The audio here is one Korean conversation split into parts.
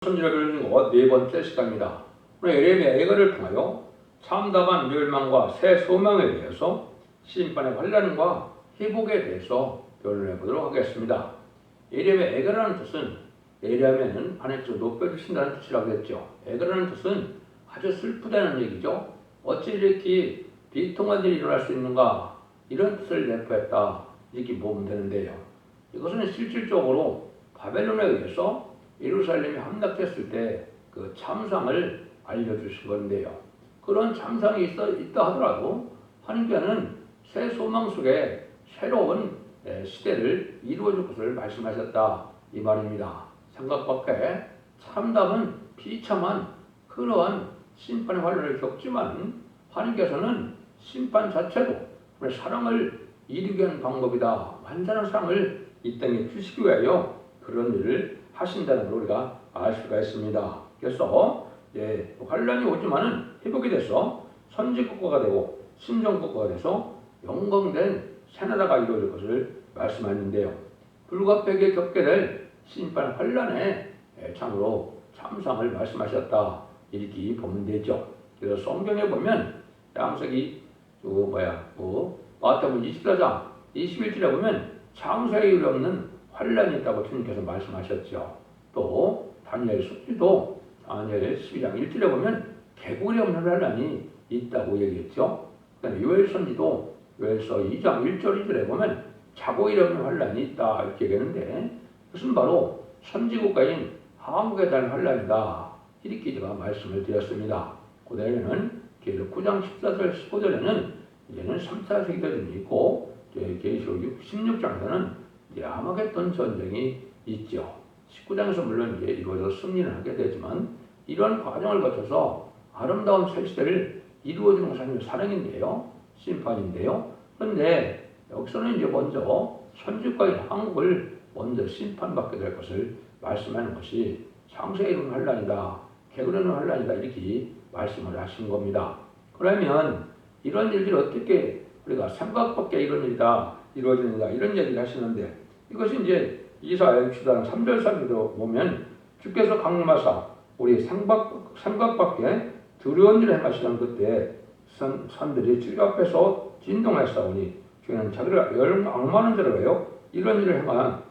천지를 배우는 네 번째 시간입니다. 오늘 에레미야 예언을 통하여 참담한 멸망과 새 소망에 대해서 심판의 환란과 회복에 대해서 변론해 보도록 하겠습니다. 에레미야 예언이라는 뜻은 에레미야는 하나님께서 높여주신다는 뜻이라고 했죠. 예언이라는 뜻은 아주 슬프다는 얘기죠. 어찌 이렇게 비통한 일이 일어날 수 있는가, 이런 뜻을 내포했다 이렇게 보면 되는데요. 이것은 실질적으로 바벨론에 의해서 예루살렘이 함락됐을 때 그 참상을 알려주신 건데요. 그런 참상이 있다 하더라도 하나님께서는 새 소망 속에 새로운 시대를 이루어줄 것을 말씀하셨다 이 말입니다. 생각 밖에 참담은 비참한 그러한 심판의 환란을 겪지만 하나님께서는 심판 자체도 사랑을 이루게 하는 방법이다. 완전한 사랑을 이 땅에 주시기 위하여 그런 일을 하신다는 걸 우리가 알 수가 있습니다. 그래서 환란이 오지만은 회복이 돼서 선지국가가 되고 신정국가가 돼서 영광된 새나라가 이루어질 것을 말씀하는데요. 불가피하게 겪게 될 심판 환란에 참으로 참상을 말씀하셨다 이렇게 보면 되죠. 그래서 성경에 보면 창세기 마태복음 24장 21절에 보면 창세에 이르는 환란이 있다고 주님께서 말씀하셨죠. 또 다니엘 숙지도 다니엘 12장 1절에 보면 개구리 없는 환란이 있다고 얘기했죠. 그다음에 요엘 선지도 요엘서 2장 1절 2절에 보면 자고 일어나는 환란이 있다 이렇게 얘기하는데 그것은 바로 선지국가인 한국에 대한 환란이다 이렇게 제가 말씀을 드렸습니다. 그 다음에는 계시록 9장 14절 15절에는 이제는 3차 세계대전이 있고 계시록 16장에서는 아마겟돈 전쟁이 있죠. 19장에서 물론 이제 이루어져 승리를 하게 되지만 이런 과정을 거쳐서 아름다운 새 시대를 이루어주는 것이 하나님의 사랑인데요, 심판인데요. 그런데 여기서는 이제 먼저 선지국가인 한국을 먼저 심판받게 될 것을 말씀하는 것이 창세에 이르는 환란이다, 개구리는 환란이다 이렇게 말씀을 하신 겁니다. 그러면 이런 일들이 어떻게 우리가 생각 밖에 이런 일이다 이루어집니다 이런 얘기를 하시는데 이것이 이제 이사야 60장 3절 4절로 보면 주께서 강림하사 우리 생각 밖에 두려운 일을 행하시던 그때 산들이 주 앞에서 진동하였사오니 주는 자기를 악마하는 자로 해요. 이런 일을 행한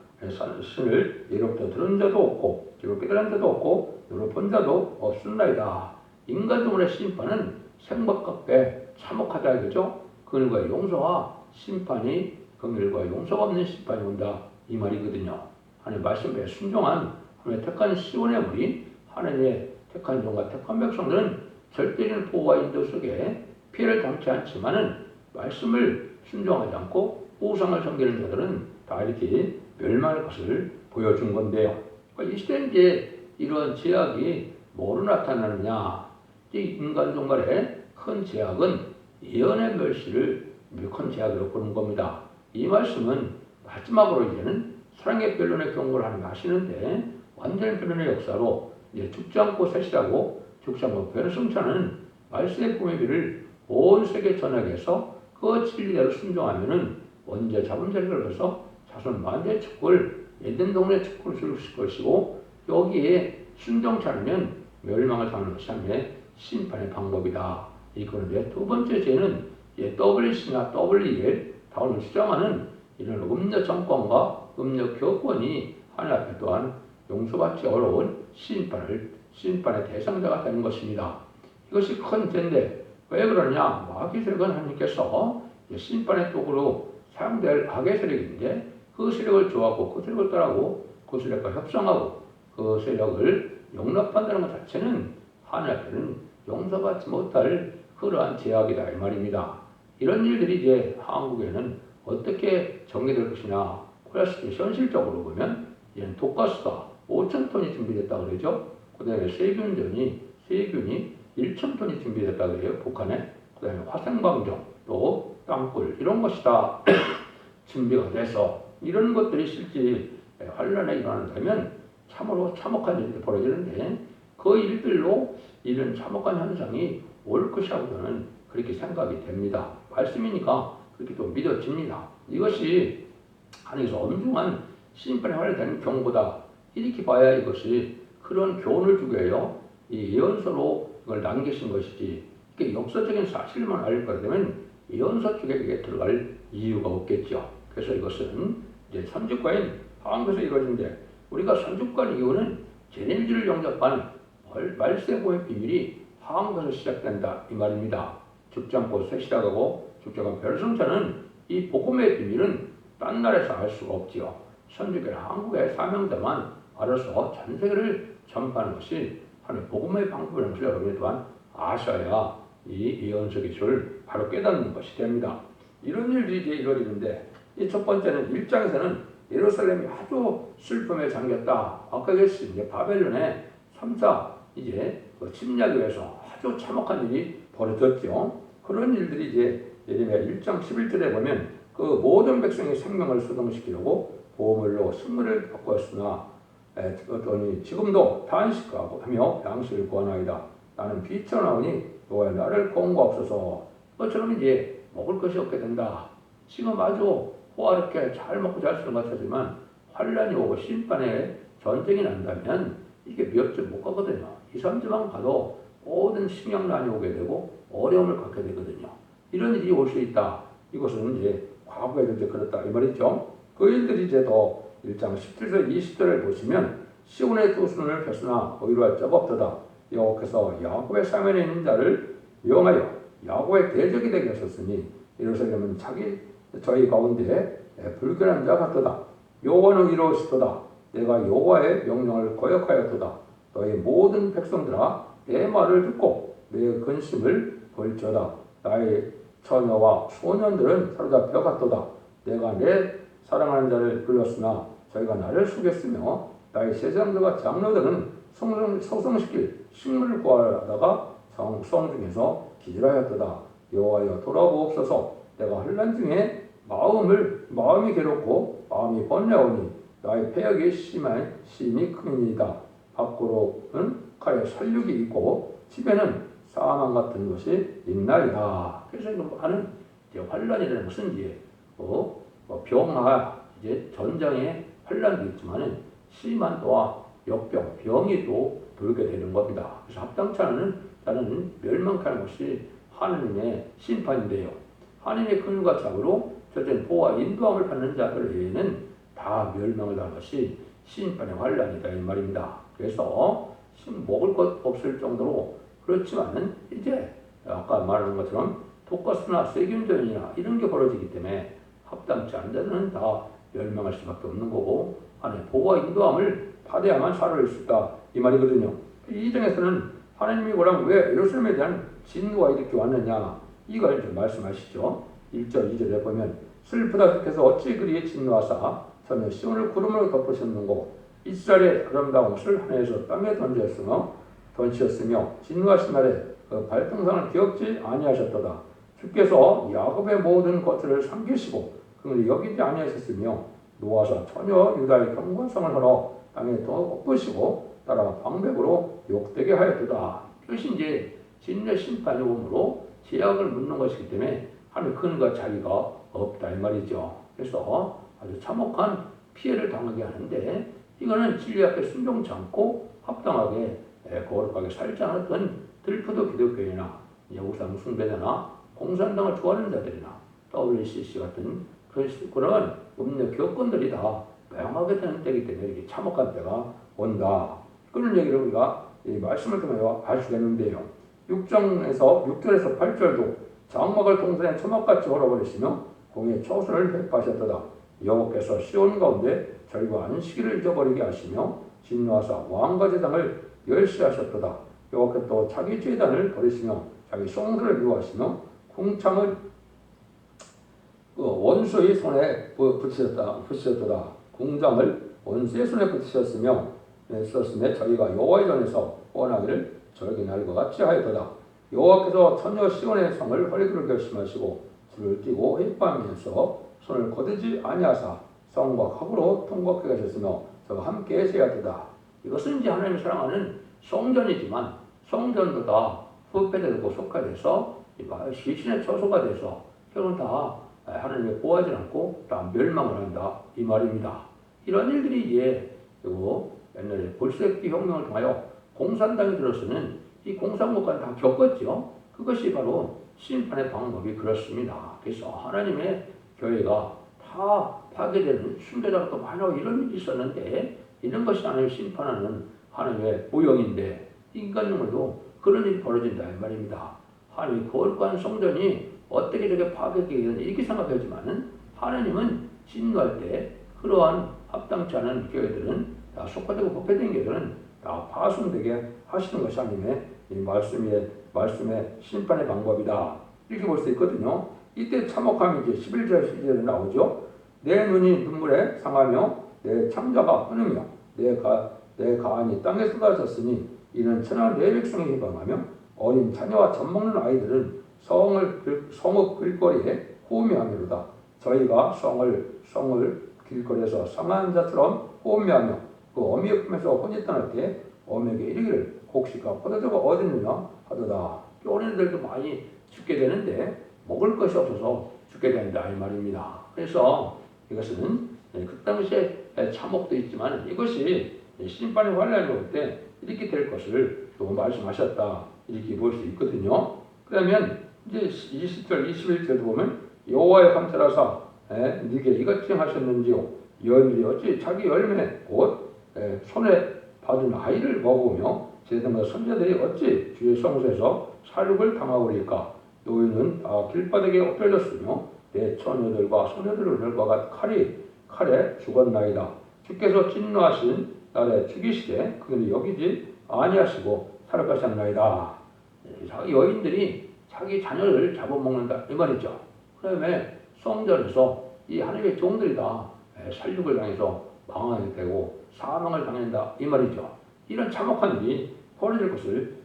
신을 예로부터 들은 자도 없고 기록 깨달은 자도 없고 여러 본 자도 없습니다. 인간 중의 심판은 생각 밖에 참혹하다 이거죠. 그늘과 용서와 심판이 긍휼과 용서가 없는 심판이 온다 이 말이거든요. 하나님의 말씀에 순종한 하나님의 택한 시온의 무리 하나님의 택한 종과 택한 백성들은 절대적인 보호와 인도 속에 피해를 당치 않지만은 말씀을 순종하지 않고 우상을 섬기는 자들은 다 이렇게 멸망할 것을 보여준 건데요. 이 시대에 이제 이런 제약이 뭐로 나타나느냐? 이 인간 종말의 큰 제약은 예언의 멸시를 큰 제약으로 보는 겁니다. 이 말씀은 마지막으로 이제는 사랑의 변론의 경고를 하시는데 완전한 변론의 역사로 이제 죽지 않고 셋이라고 죽지 않고 변성차는 말씀의 꾸미기를 온 세계 전역에 해서 그 진리대로 순종하면은 원죄 잡은 자리를 해서 자손 만대의 축복을 에덴 동네 축복을 줄 것이고 여기에 순종치 않으면 멸망을 당하는 것이 하나님의 심판의 방법이다. 이거는데 두 번째 죄는 WC나 WEL 다운을 주장하는 이런 음녀 정권과 음녀 교권이 하나님 앞에 또한 용서받기 어려운 심판의 대상자가 되는 것입니다. 이것이 큰 죄인데 왜 그러냐? 마귀 세력은 하나님께서 심판의 도구로 사용될 악의 세력인데 그 세력을 좋아하고 그 세력을 따라하고 그 세력과 협상하고 그 세력을 용납한다는 것 자체는 하나님 앞에는 용서받지 못할 그러한 제약이다 이 말입니다. 이런 일들이 이제 한국에는 어떻게 정리될 것이냐? 그래서 현실적으로 보면 이제는 독가스가 5,000톤이 준비됐다 그러죠. 그 다음에 세균이 1,000톤이 준비됐다 그래요. 북한에. 그 다음에 화생방정, 또 땅굴 이런 것이 다 준비가 돼서 이런 것들이 실제 환란에 일어난다면 참으로 참혹한 일이 벌어지는데 그 일들로 이런 참혹한 현상이 올 것이라고 저는 그렇게 생각이 됩니다. 말씀이니까 그렇게 또 믿어집니다. 이것이 하나님께서 엄중한 심판의 환란이 되는 경고다. 이렇게 봐야 이것이 그런 교훈을 주고요. 이 예언서로 이걸 남기신 것이지 이게 역사적인 사실만 알릴 거라 되면 예언서 쪽에 이게 들어갈 이유가 없겠죠. 그래서 이것은 이제 선지과인 하왕에서 이루어진데 우리가 선지과인 이유는 제네미지를 영접한 말세보의 비밀이 하왕에서 시작된다 이 말입니다. 죽장꽃에 시작하고 죽장한 별성자는 이 복음의 비밀은 딴 나라에서 알 수가 없지요. 선지교는 한국의 사명자만 알아서 전 세계를 전파하는 것이 하나의 복음의 방법이라는 것을 여러분이 또한 아셔야 이 예언서 기술을 바로 깨닫는 것이 됩니다. 이런 일들이 이제 이루어지는데 이 첫 번째는 1장에서는 예루살렘이 아주 슬픔에 잠겼다. 아까 얘기했듯이 이제 바벨론의 3사 이제 그 침략에 의해서 아주 참혹한 일이 벌어졌죠. 그런 일들이 이제 예레미야 1장 11절에 보면 그 모든 백성의 생명을 소동시키려고 보물로 식물을 바꾸었으나 어떠니 지금도 단식하며 양식을 구하나이다. 나는 비천하오니 너의 나를 공고하옵소서. 그것처럼 이제 먹을 것이 없게 된다. 지금 아주 호화롭게 잘 먹고 잘 쓰는 것 같지만 환란이 오고 심판에 전쟁이 난다면 이게 몇 주 못 가거든요. 2, 3주만 가도 모든 식량난이 오게 되고 어려움을 갖게 되거든요. 이런 일이 올 수 있다. 이것은 이제 과거에도 이제 그렇다 이 말이죠. 그 일들이 이제 더 1장 17절 20절을 보시면 시온의 두 손을 폈으나 의로할 자가 없도다. 여호와께서 야곱의 사면에 있는 자를 명하여 야곱의 대적이 되게 하셨으니 예루살렘은 저희 가운데 불결한 자 같도다. 여호와는 이루시도다. 내가 여호와의 명령을 거역하였도다. 너희 모든 백성들아 내 말을 듣고 내 근심을 볼지어다. 나의 처녀와 소년들은 사로잡혀 갔도다. 내가 내 사랑하는 자를 불렀으나 저희가 나를 속였으며 나의 제사장들과 장로들은 소성시킬 식물을 구하다가 성중에서 기절하였도다. 여호와여 돌아보옵소서. 내가 환난 중에 마음이 괴롭고 마음이 번뇌하오니 나의 패역이 심히 크니이다. 밖으로는 칼에 살육이 있고 집에는 사망 같은 것이 있나이다. 그래서 이거 하는 환란이라는 것은 이제 병화 이제 전장에 환란도 있지만은 심한 또한 역병 병이 또 돌게 되는 겁니다. 그래서 합당치 않은 자는 멸망하는 것이 하나님의 심판인데요. 하나님의 긍휼과 착으로 저전 보호와 인도함을 받는 자들 외에는 다 멸망을 당한 것이 심판의 환란이다 이 말입니다. 그래서 먹을 것 없을 정도로 그렇지만은 이제 아까 말한 것처럼 독가스나 세균전이나 이런 게 벌어지기 때문에 합당치 않은 자들은 다 멸망할 수밖에 없는 거고 하나님의 보호와 인도함을 받아야만 살아올 수 있다 이 말이거든요. 이 장에서는 하나님이 그럼 왜 예루살렘에 대한 진노가 이렇게 왔느냐 이걸 좀 말씀하시죠. 1절 2절에 보면 슬프다 주께서 어찌 그리 진노하사 전에 시온을 구름으로 덮으셨는고 이스라엘의 아름다운 것을 하늘에서 땅에 던지셨으며 진노하신 날에 그 발등상을 기억지 아니하셨도다. 주께서 야곱의 모든 것들을 삼키시고 그를 여기지 아니하셨으며 노아사 처녀 유다의 경건성을 허러 땅에 더 엎으시고 따라 방백으로 욕되게 하였도다. 그것이 이제 진노의 심판이 오므로 제약을 묻는 것이기 때문에 하나님 근과 자기가 없다 이 말이죠. 그래서 아주 참혹한 피해를 당하게 하는데 이거는 진리 앞에 순종치 않고 합당하게 거룩하게 살지 않았던 들프도 기독교인이나 우상 숭배자나 공산당을 좋아하는 자들이나 WCC 같은 그런 음료 교권들이 다 매형하게 되는 때이기 때문에 이렇게 참혹한 때가 온다. 그런 얘기를 우리가 이 말씀을 통해 아시겠는데요. 6절에서 8절도 장막을 동산에 초막같이 헐어버리시며 공의 초선을 회파하셨도다. 여호와께서 시온 가운데 절과 안식일을 잊어버리게 하시며 진노하사 왕과 제단을 멸시하셨도다. 여호와께서 또 자기 제단을 버리시며 자기 성소를 미워하시며 궁창을 원수의 손에 붙이셨도다. 궁장을 원수의 손에 붙이셨으며 썼으며 저희가 여호와의 전에서 원하기를 절기 날과 같이 하였도다. 여호와께서 처녀 시온의 성을 허리를 결심하시고 줄을 띄고 회파하면서 손을 거두지 아니하사 성과 각으로 통곡하게 하셨으며 저와 함께 계셔야 되다. 이것은 이제 하나님이 사랑하는 성전이지만 성전도 다 후패되고 속화돼서 시신의 처소가 돼서 결국 다 하나님이 보호하지 않고 다 멸망을 한다 이 말입니다. 이런 일들이 이제 옛날에 볼셰비키 혁명을 통하여 공산당이 들어서는 이 공산국가를 다 겪었죠. 그것이 바로 심판의 방법이 그렇습니다. 그래서 하나님의 교회가 다 파괴되는 순교자가 또 많이 이런 일이 있었는데 이런 것이 하나님을 심판하는 하나님의 모형인데 인간용으로도 그런 일이 벌어진다 이 말입니다. 하나님의 거룩한 성전이 어떻게 저게 파괴되겠느냐 이렇게 생각하지만은 하나님은 진노할 때 그러한 합당치 않은 교회들은 다 속화되고 법회된 교회들은 다 파손되게 하시는 것이 하나님의 이 말씀의 심판의 방법이다. 이렇게 볼 수 있거든요. 이때 참혹함이 이제 11절 12절에 나오죠. 내 눈이 눈물에 상하며 내 창자가 흐느며 내 가안이 땅에 쏟아졌으니 이는 천하 내 백성이 희망하며 어린 자녀와 젖먹는 아이들은 성읍 길거리에 호미하미로다. 저희가 성을 길거리에서 상한 자처럼 호미하며 그 어미의 품에서 혼이 떠날 때 어미에게 이르기를 곡식과 포도주가 어디 있느냐 하도다. 어린애들도 많이 죽게 되는데 먹을 것이 없어서 죽게 된다 이 말입니다. 그래서 이것은 그 당시에 참혹도 있지만 이것이 심판의 환란이 올 때 이렇게 될 것을 또 말씀하셨다 이렇게 볼 수 있거든요. 그러면 이제 20절 21절도 보면 여호와의 감찰하사 네게 이같이 하셨는지요 열이 어찌 자기 열매 곧 손에 받은 아이를 먹으며 제사장과 선자들이 어찌 주의 성소에서 살육을 당하오리까. 노인은 길바닥에 엎혀졌으며 내 처녀들과 소녀들을 멸과가 칼에 죽었나이다. 주께서 진노하신 날에 죽이시되 그는 여기지 아니하시고 살아가셨나이다. 자기 여인들이 자기 자녀를 잡아먹는다 이 말이죠. 그다음에 성전에서 이 하나님의 종들이 다 살육을 당해서 망하게 되고 사망을 당한다 이 말이죠. 이런 참혹한 일이 벌어질 것을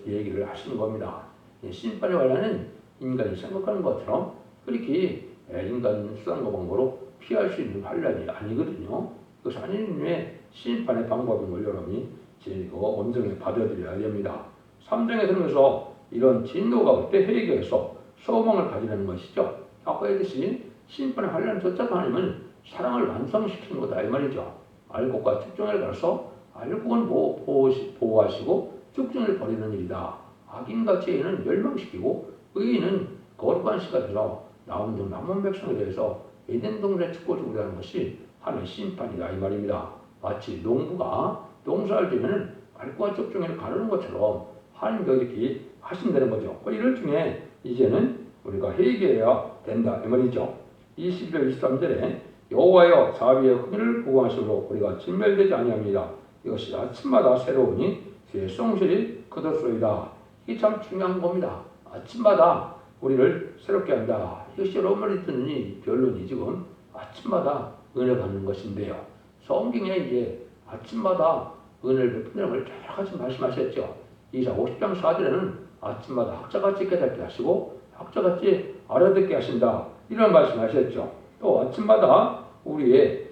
얘기를 하시는 겁니다. 심판의 환란은 인간이 생각하는 것처럼 그렇게 인간 수단과 방법으로 피할 수 있는 환란이 아니거든요. 그것은 하나님의 심판의 방법인 걸 여러분이 엄정히 받아들여야 됩니다. 3장에 들으면서 이런 진노가 올 때 회개해서 소망을 가지라는 것이죠. 아까 했듯이 심판의 환란조차 하나님은 사랑을 완성시키는 거다 이 말이죠. 알곡과 축종을 가서 알곡은 보호하시고 축종을 버리는 일이다. 악인과 죄인은 멸망시키고 의인은 거룩한 씨가 되어 남은 백성에 대해서 에덴 동산의 축복을 하는 것이 하나님의 심판이다 이 말입니다. 마치 농부가 농사를 지면 알곡과 축종을 가르는 것처럼 하나님도 이렇게 하신다는 거죠. 이럴 중에 이제는 우리가 회개해야 된다 이 말이죠. 21절 23절에 여호와여 자비의 긍휼을 구하심으로 우리가 진멸되지 아니합니다. 이것이 아침마다 새로우니 주의 성실이 거듭소이다. 이게 참 중요한 겁니다. 아침마다 우리를 새롭게 한다. 이것이 여러분이 듣는 이 결론이 지금 아침마다 은혜 받는 것인데요. 성경에 이제 아침마다 은혜를 베푸는 걸 여러 가지 말씀하셨죠. 이사 50장 4절에는 아침마다 학자같이 깨닫게 하시고 학자같이 알아듣게 하신다. 이런 말씀하셨죠. 또 아침마다 우리의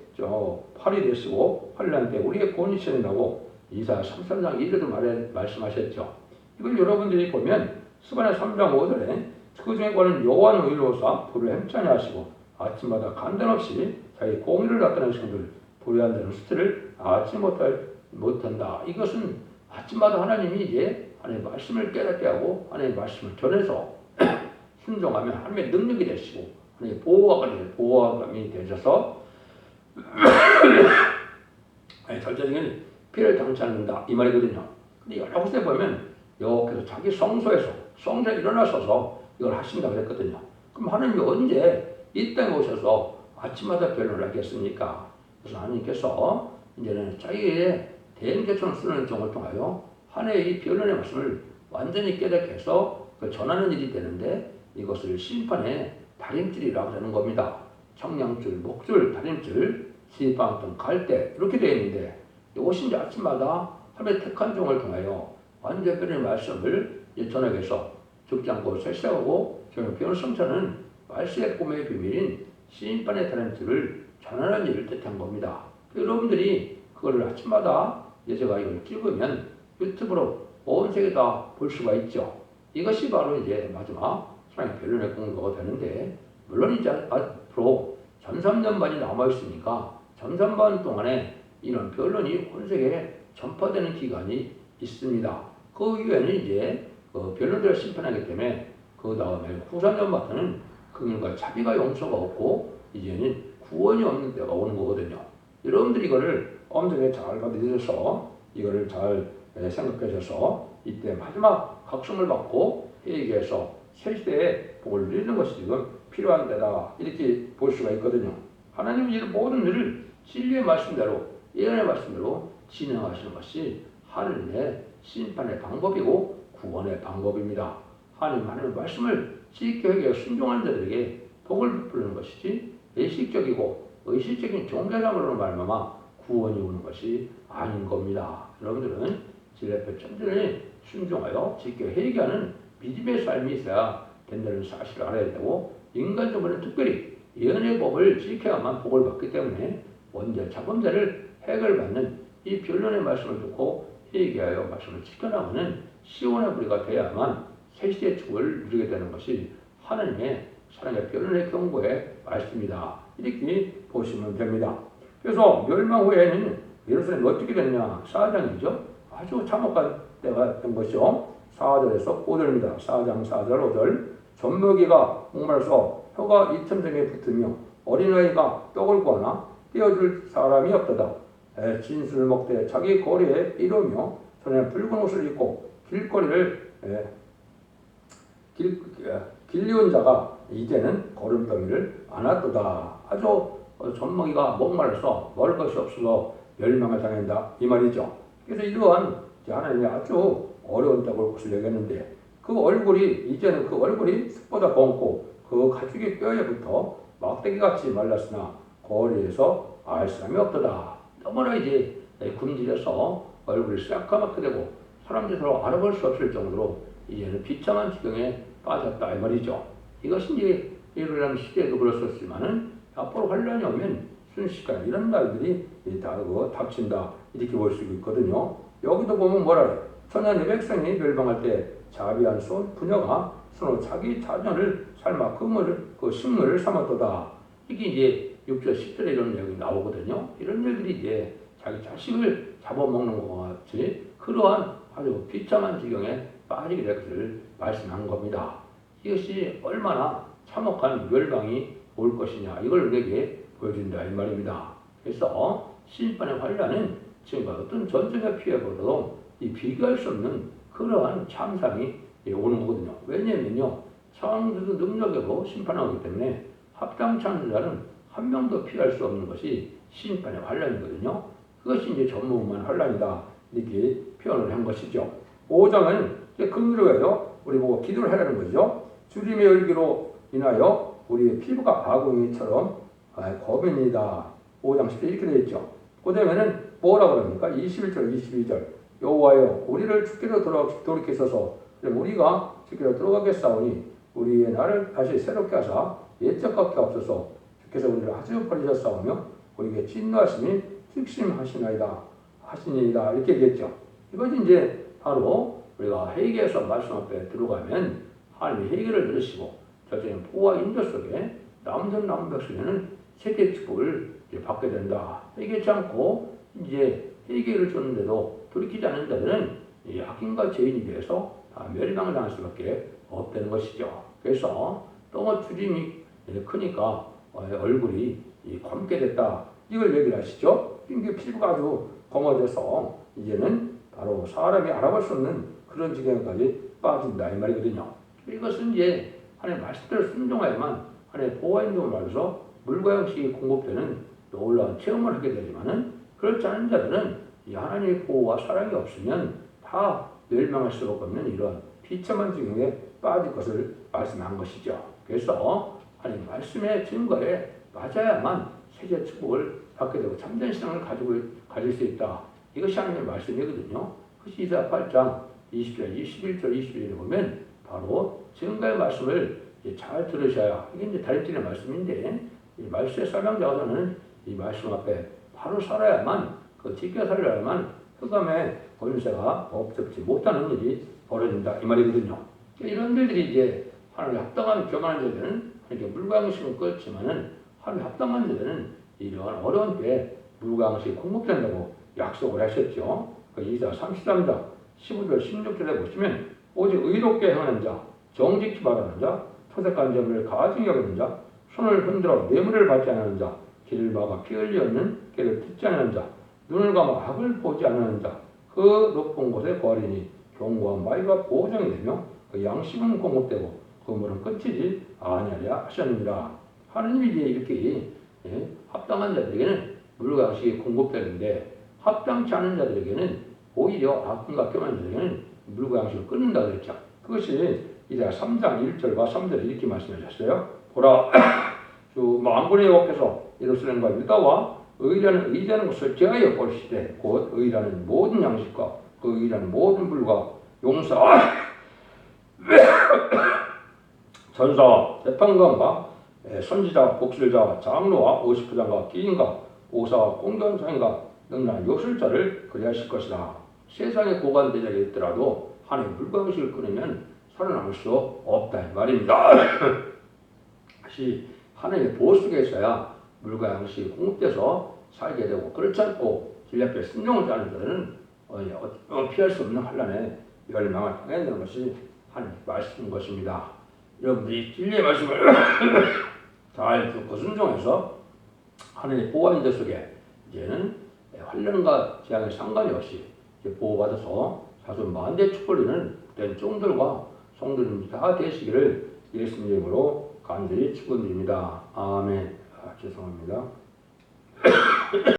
팔이 되시고 환난 때 우리의 본이 시는다고 이사 33장 1절도 말씀하셨죠. 이걸 여러분들이 보면 스가랴 3장 5절에 그 중에 관한 여호와는 의로우사 불을 햄찬히 하시고 아침마다 간단없이 자기 공의를 나타내시는 들 불의한다는 수치를 알지 못한다. 이것은 아침마다 하나님이 이제 하나님의 말씀을 깨닫게 하고 하나님의 말씀을 전해서 순종하면 하나님의 능력이 되시고 하나님의 보호감이 되셔서 절대적인 피해를 당치 않는다 이 말이거든요. 근데 여러 곳에 보면 여기서 자기 성소에 일어나셔서 이걸 하신다고 그랬거든요. 그럼 하나님이 언제 이 땅에 오셔서 아침마다 변론을 하겠습니까? 그래서 하나님께서 이제는 자기의 대인개천을 쓰는 경우를 통하여 하나님의 이 변론의 말씀을 완전히 깨닫게 해서 전하는 일이 되는데 이것을 심판의 다림줄이라고 하는 겁니다. 청량줄, 목줄, 다림줄, 시방등, 갈대 이렇게 되어 있는데 이것이 이제 아침마다 하나님의 택한 종을 통하여 완전 변론의 말씀을 전하게 해서 죽지 않고 쇠쇠하고 변론 성찬은 말씀의 꿈의 비밀인 심판의 다림줄을 전하는 일을 뜻한 겁니다. 여러분들이 그거를 아침마다 제가 이걸 찍으면 유튜브로 온 세계 다 볼 수가 있죠. 이것이 바로 이제 마지막 사랑의 변론의 공로가 되는데 물론 이제 앞으로 전삼년반이 남아 있으니까 전삼년 동안에 이런 변론이 온 세계에 전파되는 기간이 있습니다. 그 이후에는 이제 변론들을 심판하기 때문에 그 다음에 후산전부터는 그들과 자비가 용서가 없고 이제는 구원이 없는 때가 오는 거거든요. 여러분들이 이거를 엄중하게 잘 받아들여서 이거를 잘 생각하셔서 이때 마지막 각성을 받고 회개해서 새 시대에 복을 누리는 것이 지금 필요한 때다 이렇게 볼 수가 있거든요. 하나님은 이 모든 일을 진리의 말씀대로 예언의 말씀대로 진행하시는 것이 하나님의 심판의 방법이고 구원의 방법입니다. 하나님의 말씀을 지키게 순종하는 자들에게 복을 베푸는 것이지 의식적이고 의식적인 종교상으로는 말미암아 구원이 오는 것이 아닌 겁니다. 여러분들은 진리의 천천히 순종하여 지켜 회개하는 믿음의 삶이 있어야 된다는 사실을 알아야 되고 인간적으로는 특별히 예언의 법을 지켜야만 복을 받기 때문에 원죄 자범죄를 해결받는 이 변론의 말씀을 듣고 회개하여 말씀을 지켜나가는 시온의 부리가 되어야만 새시대의 축복을 누리게 되는 것이 하나님의 사랑의 변론의 경고의 말씀이다. 이렇게 보시면 됩니다. 그래서 멸망 후에는 예루살렘이 어떻게 됐냐? 4장이죠. 아주 참혹한 때가 된 것이요. 4절에서 5절입니다. 4장 4절 5절 젖먹이가 목말라서 혀가 이천정에 붙으며 어린아이가 떡을 구하나 떼어줄 사람이 없도다. 진술을 먹되 자기 거리에 이르며 손에 붉은 옷을 입고 길거리를 길리운 자가 이제는 걸음더미를 안았도다. 아주 젖먹이가 목말라서 먹을 것이 없어서 멸망을 당한다 이 말이죠. 그래서 이러한 하나님이 아주 어려운 떡을 것을 얘기했는데 그 얼굴이 이제는 그 얼굴이 숯보다 검고 그 가죽의 뼈에 붙어 막대기같이 말랐으나 거리에서 알 사람이 없도다. 너무나 이제 굶주려서 얼굴이 새까맣게 되고 사람들이 서로 알아볼 수 없을 정도로 이제는 비참한 지경에 빠졌다 이 말이죠. 이것이 이제 예루살렘 시대에도 그렇었지만은 앞으로 환란이 오면 순식간에 이런 날들이 다 닥친다 이렇게 볼 수 있거든요. 여기도 보면 뭐라 해요? 천년의 백성이 멸망할 때 자비한 부녀가 서로 자기 자녀를 삶아 그 식물을 삼았도다. 이게 이제 6절 10절에 이런 내용이 나오거든요. 이런 일들이 이제 자기 자식을 잡아먹는 것 같이 그러한 아주 비참한 지경에 빠지게 될 것을 말씀한 겁니다. 이것이 얼마나 참혹한 멸망이 올 것이냐 이걸 우리에게 보여준다 이 말입니다. 그래서 심판의 환란은 지금과 어떤 전쟁의 피해보다도 이 비교할 수 없는 그러한 참상이 오는 거거든요. 왜냐면요 창조주 능력으로 심판하기 때문에 합당치 않은 자는 한 명도 피할 수 없는 것이 심판의 환란이거든요. 그것이 이제 전무후무한 환란이다 이렇게 표현을 한 것이죠. 5장은 이제 긍휼하여 우리 보고 기도를 하라는 거죠. 주님의 열기로 인하여 우리의 피부가 아궁이처럼 거민이다. 5장 10절 이렇게 되어 있죠. 그 다음에는 뭐라 그럽니까? 21절 22절 여호와여 우리를 주께로 돌이키소서 우리가 주께로 들어가겠사오니 우리의 나를 다시 새롭게 하사 옛적 같게 없어서 주께서 우리를 아주 버리셨사오며 우리에게 진노하심이 특심하시나이다 하시니이다 이렇게 얘기했죠. 이것이 이제 바로 우리가 회개에서 말씀 앞에 들어가면 하나님이 회개를 들으시고 저처럼 보호와 인도 속에 남전 남백성에는 세대 축복을 받게 된다. 회개치 않고 이제 회개를 줬는데도 돌이키지 않는 자들은 악인과 죄인이 되어서 다 멸망을 당할 수밖에 없다는 것이죠. 그래서 너무 주림이 크니까 얼굴이 검게 됐다. 이걸 얘기를 하시죠. 이게 피부가 아주 검어져서 이제는 바로 사람이 알아볼 수 없는 그런 지경까지 빠진다 이 말이거든요. 이것은 이제 하나님의 말씀대로 순종하야만 하나님의 보호와 인도를 말해서 물과 양식이 공급되는 놀라운 체험을 하게 되지만은 그렇지 않은 자들은 이 하나님의 보호와 사랑이 없으면 다 멸망할 수밖에 없는 이런 비참한 지경에 빠질 것을 말씀한 것이죠. 그래서 하나님 말씀의 증거에 맞아야만 세계 축복을 받게 되고 참된 신앙을 가질 수 있다. 이것이 하나님의 말씀이거든요. 그것이 이사야 8장 20절, 21절, 22절에 보면 바로 증거의 말씀을 잘 들으셔야 이게 이제 다림질의 말씀인데 이 말씀의 설명자로서는 이 말씀 앞에 바로 살아야만 그 지켜 살려야만 흑암의 권세가 없지 못하는 일이 벌어진다 이 말이거든요. 이런 일들이 이제 하나님의 합당한 교만한 자들은 이렇게 물광심은 끊지만은 하나님의 합당한 자들은 이러한 어려운 때에 물광시 공급된다고 약속을 하셨죠. 그 이사 33장 15절 16절에 보시면 오직 의롭게 행하는 자, 정직히 바라는 자, 토색한 점을 가증히 여기는 자, 손을 흔들어 뇌물을 받지 않는 자, 길을 막아 피 흘리 없는 길을 듣지 않는 자, 눈을 감아 악을 보지 않는 자, 그 높은 곳에 거하리니 경고와 마이가 보장이 되며 그 양식은 공급되고 그 물은 끊기지 아니하리라 하셨느니라. 하느님이 이제 이렇게 합당한 자들에게는 물과 양식이 공급되는데 합당치 않은 자들에게는 오히려 악과 교만한 자들에게는 물과 양식을 끊는다 그랬죠. 그것이 이제 3장 1절과 3절에 이렇게 말씀하셨어요. 보라 주 만군의 여호와께서 예루살렘과 유다와 의라는 것을 제하여 보시되 곧 의라는 모든 양식과 그 의라는 모든 물과 용사 전사와 재판관과 선지자와 복술자와 장로와 오십부장과 기인과 오사와 공견상인과 능란 요술자를 그리하실 것이다. 세상에 고관 대적이 있더라도 하나님의 물광식을 끊으면 살아남을 수 없다 이 말입니다. 다시 하나님의 보호 속에 있어야 물과 양식이 공급돼서 살게 되고 그렇지 않고 진리 앞에 순종하지 않은 자들은 피할 수 없는 환난에 멸망을 당해야 되는 것이 하나님의 말씀인 것입니다. 여러분들이 진리의 말씀을 잘 듣고 순종해서 하나님의 보호하는 데 속에 이제는 환난과 재앙에 상관이 없이 보호받아서 사순 만대 축복을 된 종들과 성도님 다 되시기를 예수님 이름으로 간절히 축원드립니다. 아멘. 죄송합니다.